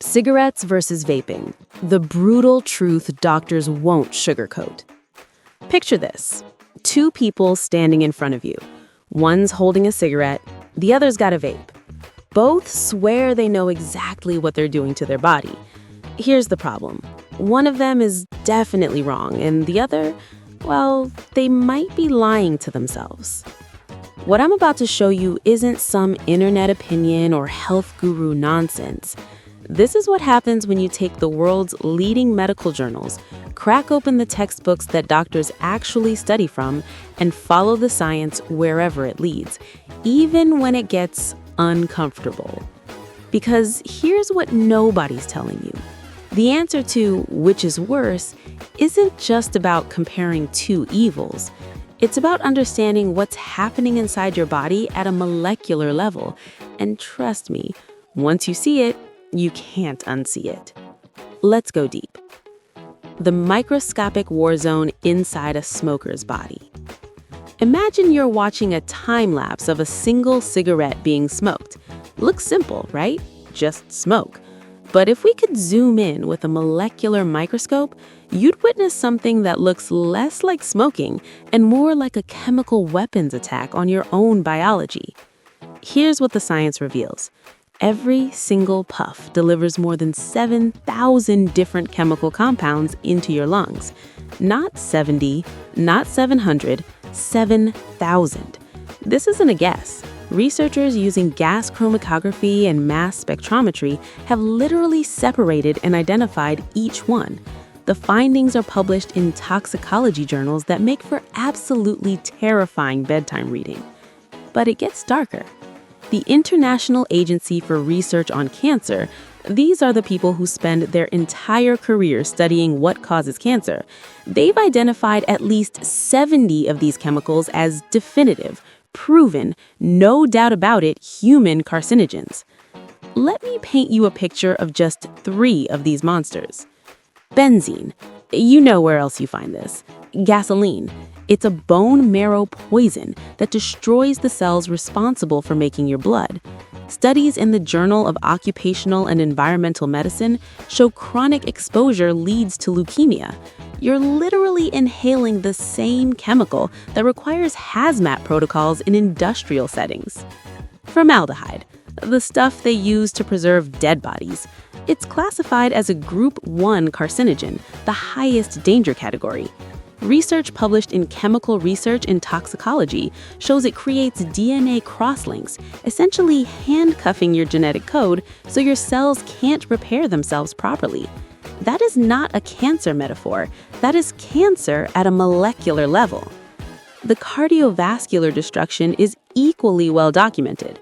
Cigarettes versus vaping. The brutal truth doctors won't sugarcoat. Picture this. Two people standing in front of you. One's holding a cigarette, the other's got a vape. Both swear they know exactly what they're doing to their body. Here's the problem. One of them is definitely wrong, and the other, well, they might be lying to themselves. What I'm about to show you isn't some internet opinion or health guru nonsense. This is what happens when you take the world's leading medical journals, crack open the textbooks that doctors actually study from, and follow the science wherever it leads, even when it gets uncomfortable. Because here's what nobody's telling you. The answer to which is worse isn't just about comparing two evils. It's about understanding what's happening inside your body at a molecular level. And trust me, once you see it, you can't unsee it. Let's go deep. The microscopic war zone inside a smoker's body. Imagine you're watching a time lapse of a single cigarette being smoked. Looks simple, right? Just smoke. But if we could zoom in with a molecular microscope, you'd witness something that looks less like smoking and more like a chemical weapons attack on your own biology. Here's what the science reveals. Every single puff delivers more than 7,000 different chemical compounds into your lungs. Not 70, not 700, 7,000. This isn't a guess. Researchers using gas chromatography and mass spectrometry have literally separated and identified each one. The findings are published in toxicology journals that make for absolutely terrifying bedtime reading. But it gets darker. The International Agency for Research on Cancer, these are the people who spend their entire career studying what causes cancer. They've identified at least 70 of these chemicals as definitive, proven, no doubt about it, human carcinogens. Let me paint you a picture of just 3 of these monsters. Benzene. You know where else you find this. Gasoline. It's a bone marrow poison that destroys the cells responsible for making your blood. Studies in the Journal of Occupational and Environmental Medicine show chronic exposure leads to leukemia. You're literally inhaling the same chemical that requires hazmat protocols in industrial settings. Formaldehyde, the stuff they use to preserve dead bodies. It's classified as a Group 1 carcinogen, the highest danger category. Research published in Chemical Research in Toxicology shows it creates DNA crosslinks, essentially handcuffing your genetic code so your cells can't repair themselves properly. That is not a cancer metaphor. That is cancer at a molecular level. The cardiovascular destruction is equally well documented.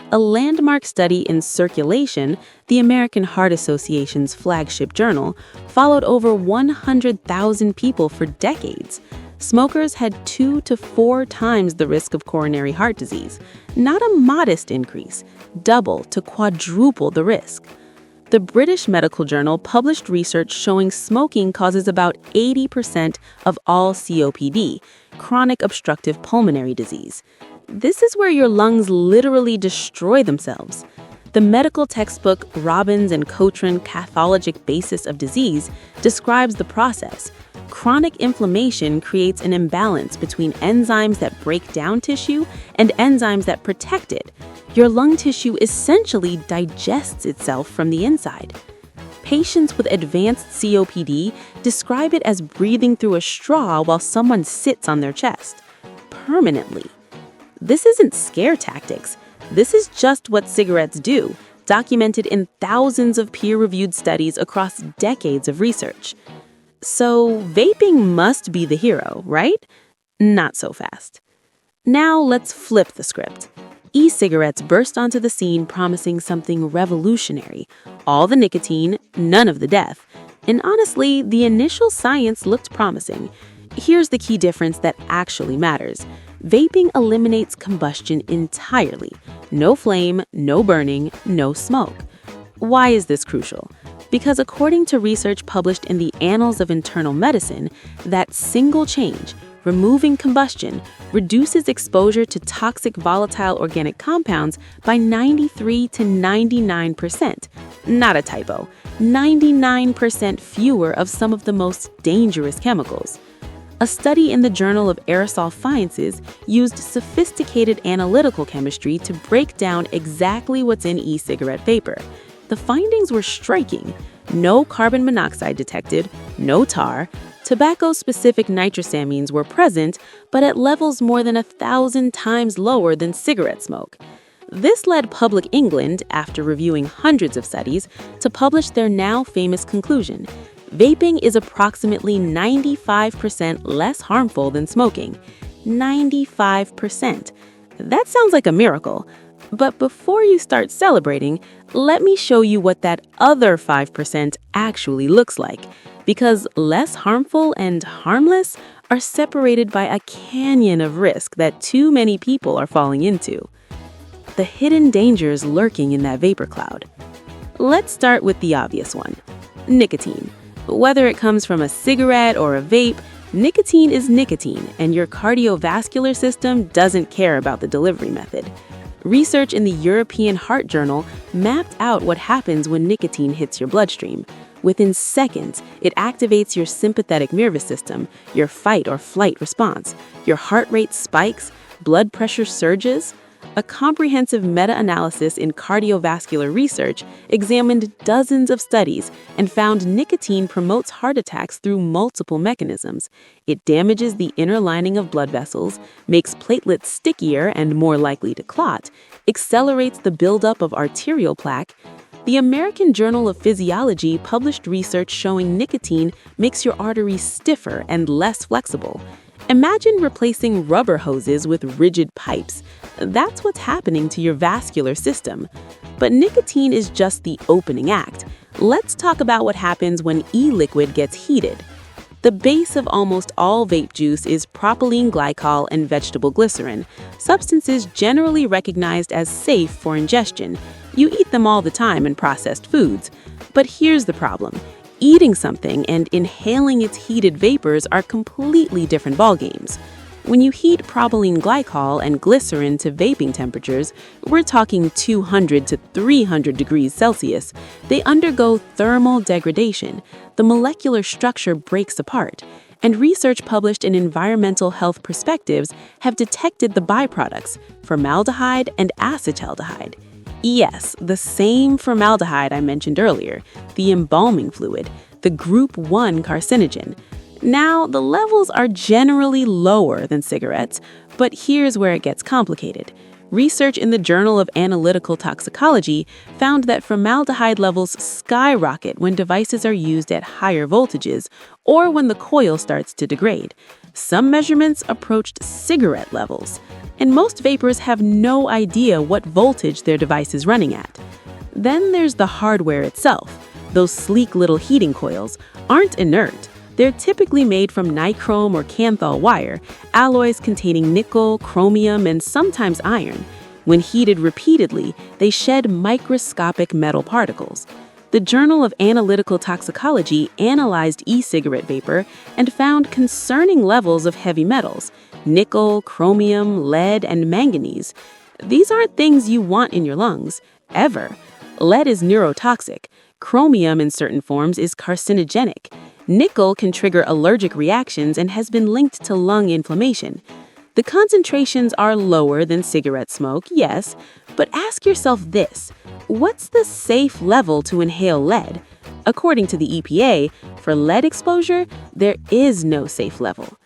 A landmark study in Circulation, the American Heart Association's flagship journal, followed over 100,000 people for decades. Smokers had 2 to 4 times the risk of coronary heart disease. Not a modest increase, double to quadruple the risk. The British Medical Journal published research showing smoking causes about 80% of all COPD, chronic obstructive pulmonary disease. This is where your lungs literally destroy themselves. The medical textbook Robbins and Cotran Pathologic Basis of Disease describes the process. Chronic inflammation creates an imbalance between enzymes that break down tissue and enzymes that protect it. Your lung tissue essentially digests itself from the inside. Patients with advanced COPD describe it as breathing through a straw while someone sits on their chest. Permanently. This isn't scare tactics. This is just what cigarettes do, documented in thousands of peer-reviewed studies across decades of research. So, vaping must be the hero, right? Not so fast. Now let's flip the script. E-cigarettes burst onto the scene promising something revolutionary. All the nicotine, none of the death. And honestly, the initial science looked promising. Here's the key difference that actually matters. Vaping eliminates combustion entirely. No flame, no burning, no smoke. Why is this crucial? Because according to research published in the Annals of Internal Medicine, that single change, removing combustion reduces exposure to toxic volatile organic compounds by 93 to 99%. Not a typo, 99% fewer of some of the most dangerous chemicals. A study in the Journal of Aerosol Sciences used sophisticated analytical chemistry to break down exactly what's in e-cigarette vapor. The findings were striking. No carbon monoxide detected, no tar. Tobacco-specific nitrosamines were present, but at levels more than 1,000 times lower than cigarette smoke. This led Public England, after reviewing hundreds of studies, to publish their now famous conclusion: vaping is approximately 95% less harmful than smoking. 95%. That sounds like a miracle. But before you start celebrating, let me show you what that other 5% actually looks like. Because less harmful and harmless are separated by a canyon of risk that too many people are falling into. The hidden dangers lurking in that vapor cloud. Let's start with the obvious one: nicotine. Whether it comes from a cigarette or a vape, nicotine is nicotine, and your cardiovascular system doesn't care about the delivery method. Research in the European Heart Journal mapped out what happens when nicotine hits your bloodstream. Within seconds, it activates your sympathetic nervous system, your fight or flight response. Your heart rate spikes, blood pressure surges. A comprehensive meta-analysis in cardiovascular research examined dozens of studies and found nicotine promotes heart attacks through multiple mechanisms. It damages the inner lining of blood vessels, makes platelets stickier and more likely to clot, accelerates the buildup of arterial plaque. The American Journal of Physiology published research showing nicotine makes your arteries stiffer and less flexible. Imagine replacing rubber hoses with rigid pipes. That's what's happening to your vascular system. But nicotine is just the opening act. Let's talk about what happens when e-liquid gets heated. The base of almost all vape juice is propylene glycol and vegetable glycerin, substances generally recognized as safe for ingestion. You eat them all the time in processed foods. But here's the problem. Eating something and inhaling its heated vapors are completely different ballgames. When you heat propylene glycol and glycerin to vaping temperatures, we're talking 200 to 300 degrees Celsius, they undergo thermal degradation. The molecular structure breaks apart, and research published in Environmental Health Perspectives have detected the byproducts, formaldehyde and acetaldehyde. Yes, the same formaldehyde I mentioned earlier, the embalming fluid, the Group 1 carcinogen. Now, the levels are generally lower than cigarettes, but here's where it gets complicated. Research in the Journal of Analytical Toxicology found that formaldehyde levels skyrocket when devices are used at higher voltages or when the coil starts to degrade. Some measurements approached cigarette levels, and most vapers have no idea what voltage their device is running at. Then there's the hardware itself. Those sleek little heating coils aren't inert. They're typically made from nichrome or kanthal wire, alloys containing nickel, chromium, and sometimes iron. When heated repeatedly, they shed microscopic metal particles. The Journal of Analytical Toxicology analyzed e-cigarette vapor and found concerning levels of heavy metals: nickel, chromium, lead, and manganese. These aren't things you want in your lungs, ever. Lead is neurotoxic. Chromium in certain forms is carcinogenic. Nickel can trigger allergic reactions and has been linked to lung inflammation. The concentrations are lower than cigarette smoke, yes, but ask yourself this: what's the safe level to inhale lead? According to the EPA, for lead exposure, there is no safe level.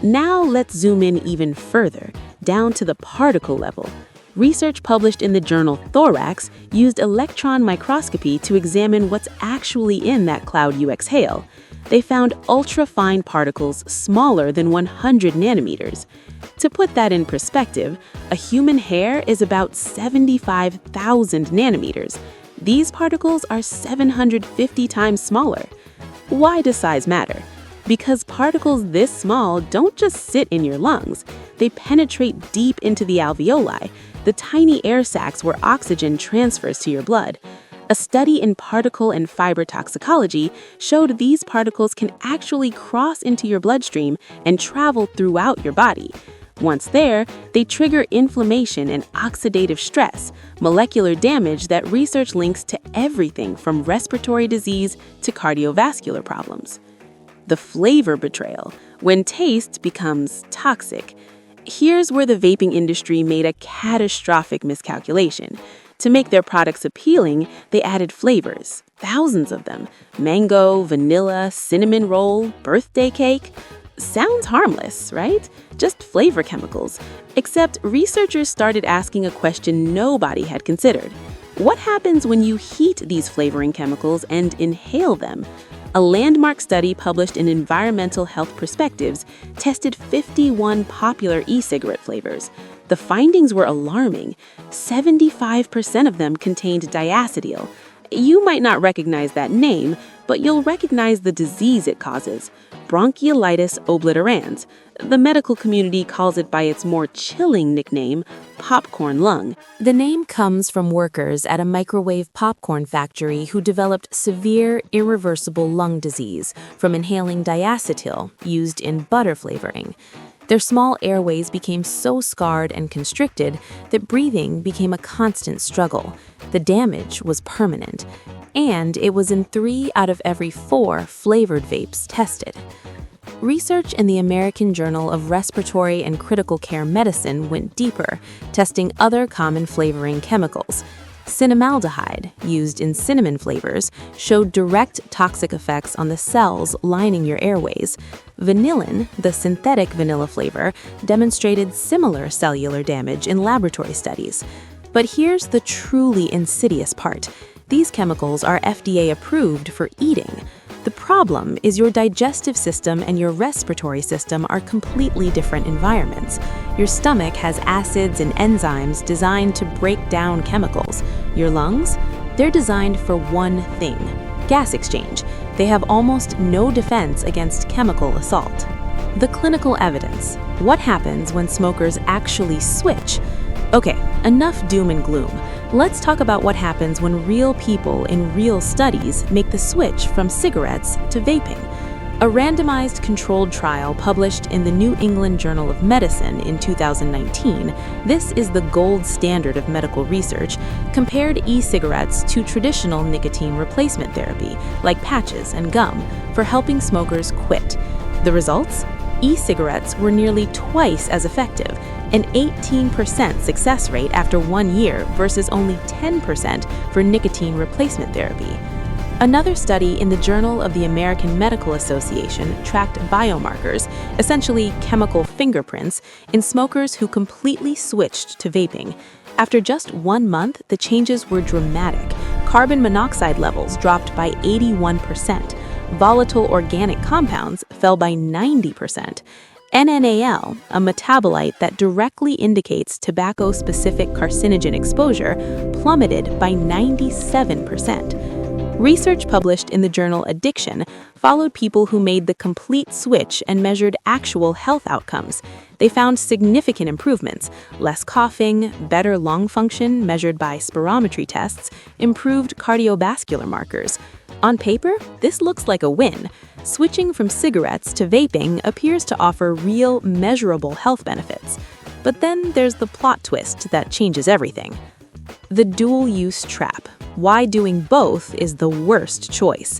Now let's zoom in even further, down to the particle level. Research published in the journal Thorax used electron microscopy to examine what's actually in that cloud you exhale. They found ultra-fine particles smaller than 100 nanometers. To put that in perspective, a human hair is about 75,000 nanometers. These particles are 750 times smaller. Why does size matter? Because particles this small don't just sit in your lungs. They penetrate deep into the alveoli, the tiny air sacs where oxygen transfers to your blood. A study in particle and fiber toxicology showed these particles can actually cross into your bloodstream and travel throughout your body. Once there, they trigger inflammation and oxidative stress, molecular damage that research links to everything from respiratory disease to cardiovascular problems. The flavor betrayal, when taste becomes toxic. Here's where the vaping industry made a catastrophic miscalculation. To make their products appealing, they added flavors, thousands of them: mango, vanilla, cinnamon roll, birthday cake. Sounds harmless, right? Just flavor chemicals. Except researchers started asking a question nobody had considered. What happens when you heat these flavoring chemicals and inhale them? A landmark study published in Environmental Health Perspectives tested 51 popular e-cigarette flavors. The findings were alarming. 75% of them contained diacetyl. You might not recognize that name, but you'll recognize the disease it causes: bronchiolitis obliterans. The medical community calls it by its more chilling nickname, popcorn lung. The name comes from workers at a microwave popcorn factory who developed severe, irreversible lung disease from inhaling diacetyl used in butter flavoring. Their small airways became so scarred and constricted that breathing became a constant struggle. The damage was permanent, and it was in 3 out of every 4 flavored vapes tested. Research in the American Journal of Respiratory and Critical Care Medicine went deeper, testing other common flavoring chemicals. Cinnamaldehyde, used in cinnamon flavors, showed direct toxic effects on the cells lining your airways. Vanillin, the synthetic vanilla flavor, demonstrated similar cellular damage in laboratory studies. But here's the truly insidious part. These chemicals are FDA approved for eating. The problem is your digestive system and your respiratory system are completely different environments. Your stomach has acids and enzymes designed to break down chemicals. Your lungs? They're designed for one thing: gas exchange. They have almost no defense against chemical assault. The clinical evidence. What happens when smokers actually switch? Okay, enough doom and gloom. Let's talk about what happens when real people in real studies make the switch from cigarettes to vaping. A randomized controlled trial published in the New England Journal of Medicine in 2019, this is the gold standard of medical research, compared e-cigarettes to traditional nicotine replacement therapy, like patches and gum, for helping smokers quit. The results? E-cigarettes were nearly twice as effective, an 18% success rate after 1 year versus only 10% for nicotine replacement therapy. Another study in the Journal of the American Medical Association tracked biomarkers, essentially chemical fingerprints, in smokers who completely switched to vaping. After just 1 month, the changes were dramatic. Carbon monoxide levels dropped by 81%. Volatile organic compounds fell by 90%. NNAL, a metabolite that directly indicates tobacco-specific carcinogen exposure, plummeted by 97%. Research published in the journal Addiction followed people who made the complete switch and measured actual health outcomes. They found significant improvements: less coughing, better lung function measured by spirometry tests, improved cardiovascular markers. On paper, this looks like a win. Switching from cigarettes to vaping appears to offer real, measurable health benefits. But then there's the plot twist that changes everything. The dual-use trap. Why doing both is the worst choice.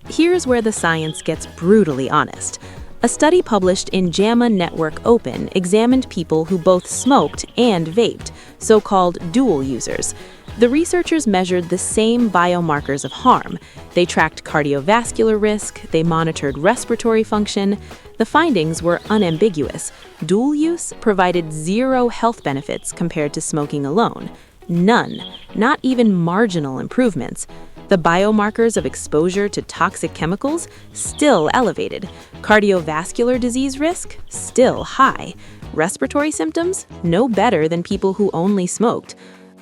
Here's where the science gets brutally honest. A study published in JAMA Network Open examined people who both smoked and vaped, so-called dual users. The researchers measured the same biomarkers of harm. They tracked cardiovascular risk, they monitored respiratory function. The findings were unambiguous. Dual use provided 0 health benefits compared to smoking alone. None, not even marginal improvements. The biomarkers of exposure to toxic chemicals still elevated. Cardiovascular disease risk still high. Respiratory symptoms no better than people who only smoked.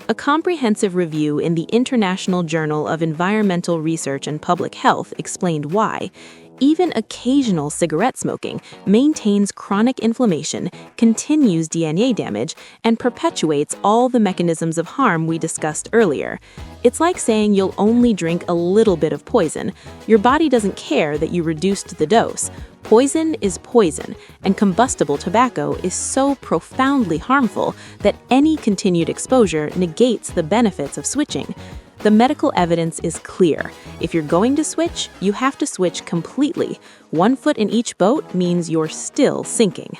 A comprehensive review in the International Journal of Environmental Research and Public Health explained why. Even occasional cigarette smoking maintains chronic inflammation, continues DNA damage, and perpetuates all the mechanisms of harm we discussed earlier. It's like saying you'll only drink a little bit of poison. Your body doesn't care that you reduced the dose. Poison is poison, and combustible tobacco is so profoundly harmful that any continued exposure negates the benefits of switching. The medical evidence is clear. If you're going to switch, you have to switch completely. 1 foot in each boat means you're still sinking.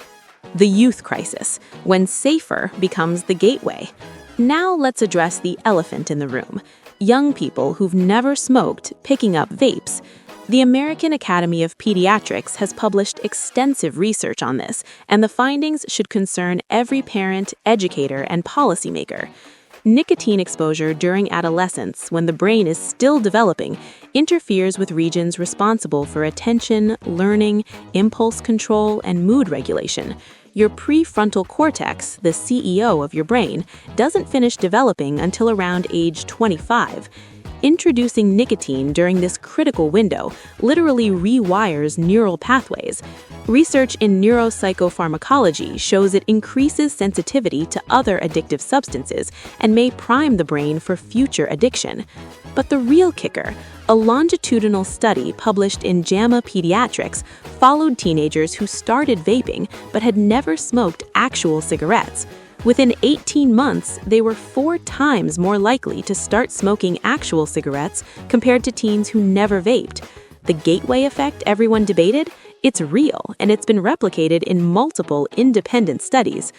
The youth crisis, when safer becomes the gateway. Now let's address the elephant in the room. Young people who've never smoked picking up vapes. The American Academy of Pediatrics has published extensive research on this, and the findings should concern every parent, educator, and policymaker. Nicotine exposure during adolescence, when the brain is still developing, interferes with regions responsible for attention, learning, impulse control, and mood regulation. Your prefrontal cortex, the CEO of your brain, doesn't finish developing until around age 25. Introducing nicotine during this critical window literally rewires neural pathways. Research in neuropsychopharmacology shows it increases sensitivity to other addictive substances and may prime the brain for future addiction. But the real kicker, a longitudinal study published in JAMA Pediatrics followed teenagers who started vaping but had never smoked actual cigarettes. Within 18 months, they were 4 times more likely to start smoking actual cigarettes compared to teens who never vaped. The gateway effect everyone debated? It's real, and it's been replicated in multiple independent studies.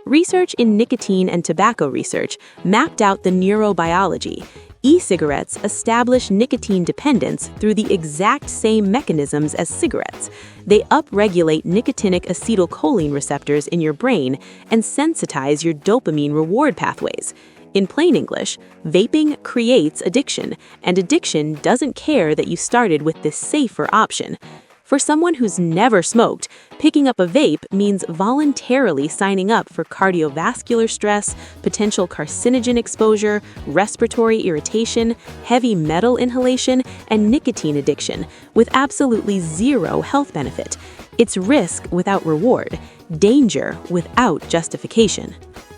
Research in nicotine and tobacco research mapped out the neurobiology. E-cigarettes establish nicotine dependence through the exact same mechanisms as cigarettes. They upregulate nicotinic acetylcholine receptors in your brain and sensitize your dopamine reward pathways. In plain English, vaping creates addiction, and addiction doesn't care that you started with this safer option. For someone who's never smoked, picking up a vape means voluntarily signing up for cardiovascular stress, potential carcinogen exposure, respiratory irritation, heavy metal inhalation, and nicotine addiction, with absolutely zero health benefit. It's risk without reward, danger without justification.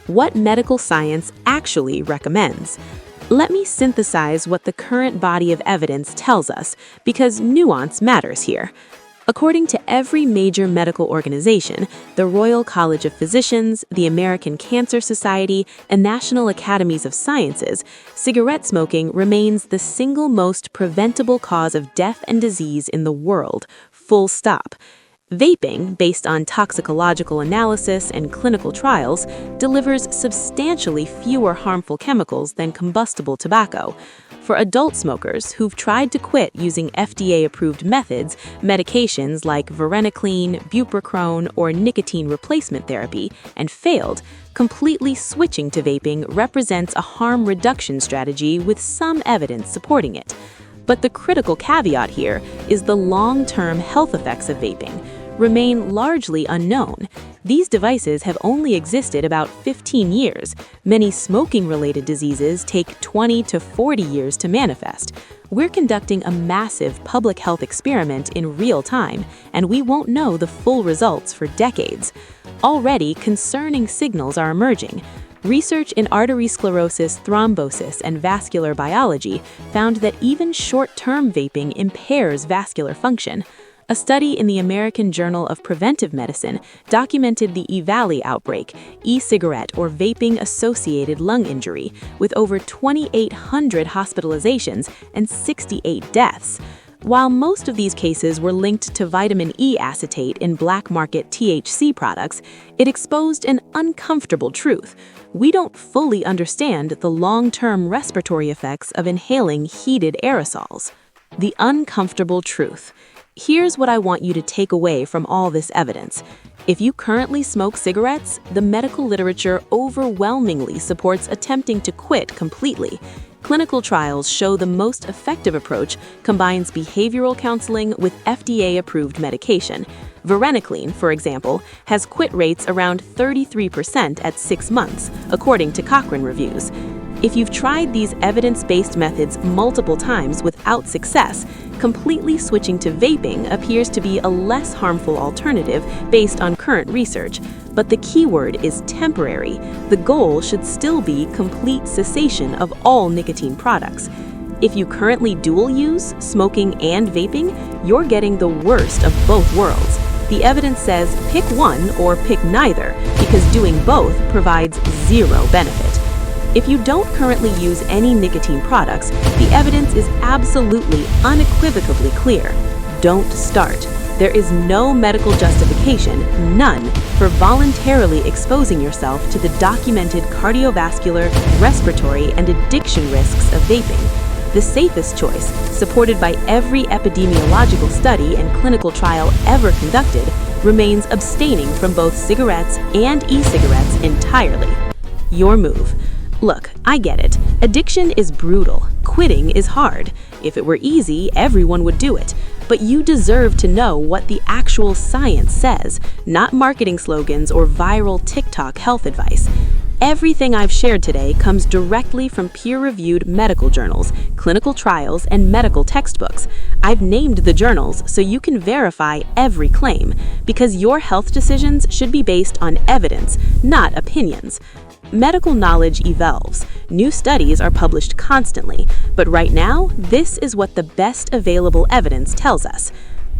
What medical science actually recommends? Let me synthesize what the current body of evidence tells us, because nuance matters here. According to every major medical organization, the Royal College of Physicians, the American Cancer Society, and National Academies of Sciences, cigarette smoking remains the single most preventable cause of death and disease in the world, full stop. Vaping, based on toxicological analysis and clinical trials, delivers substantially fewer harmful chemicals than combustible tobacco. For adult smokers who've tried to quit using FDA-approved methods, medications like varenicline, bupropion, or nicotine replacement therapy, and failed, completely switching to vaping represents a harm reduction strategy with some evidence supporting it. But the critical caveat here is the long-term health effects of vaping remain largely unknown. These devices have only existed about 15 years. Many smoking-related diseases take 20 to 40 years to manifest. We're conducting a massive public health experiment in real time, and we won't know the full results for decades. Already, concerning signals are emerging. Research in artery sclerosis, thrombosis, and vascular biology found that even short-term vaping impairs vascular function. A study in the American Journal of Preventive Medicine documented the EVALI outbreak, e-cigarette or vaping-associated lung injury, with over 2,800 hospitalizations and 68 deaths. While most of these cases were linked to vitamin E acetate in black market THC products, it exposed an uncomfortable truth. We don't fully understand the long-term respiratory effects of inhaling heated aerosols. The uncomfortable truth. Here's what I want you to take away from all this evidence. If you currently smoke cigarettes, the medical literature overwhelmingly supports attempting to quit completely. Clinical trials show the most effective approach combines behavioral counseling with FDA-approved medication. Varenicline, for example, has quit rates around 33% at 6 months, according to Cochrane reviews. If you've tried these evidence-based methods multiple times without success, completely switching to vaping appears to be a less harmful alternative based on current research. But the key word is temporary. The goal should still be complete cessation of all nicotine products. If you currently dual use, smoking and vaping, you're getting the worst of both worlds. The evidence says pick one or pick neither, because doing both provides zero benefit. If you don't currently use any nicotine products, the evidence is absolutely, unequivocally clear. Don't start. There is no medical justification, none, for voluntarily exposing yourself to the documented cardiovascular, respiratory, and addiction risks of vaping. The safest choice, supported by every epidemiological study and clinical trial ever conducted, remains abstaining from both cigarettes and e-cigarettes entirely. Your move. Look, I get it. Addiction is brutal. Quitting is hard. If it were easy, everyone would do it. But you deserve to know what the actual science says, not marketing slogans or viral TikTok health advice. Everything I've shared today comes directly from peer-reviewed medical journals, clinical trials, and medical textbooks. I've named the journals so you can verify every claim, because your health decisions should be based on evidence, not opinions. Medical knowledge evolves. New studies are published constantly, but right now, this is what the best available evidence tells us.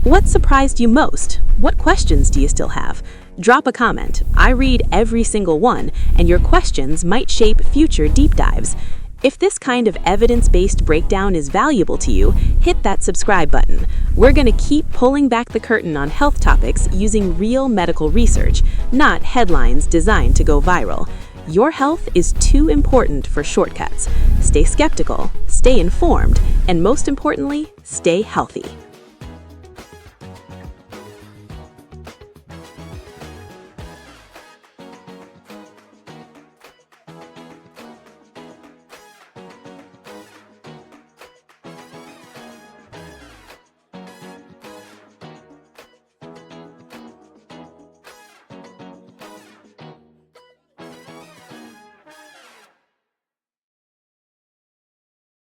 What surprised you most? What questions do you still have? Drop a comment. I read every single one, and your questions might shape future deep dives. If this kind of evidence-based breakdown is valuable to you, hit that subscribe button. We're going to keep pulling back the curtain on health topics using real medical research, not headlines designed to go viral. Your health is too important for shortcuts. Stay skeptical, stay informed, and most importantly, stay healthy.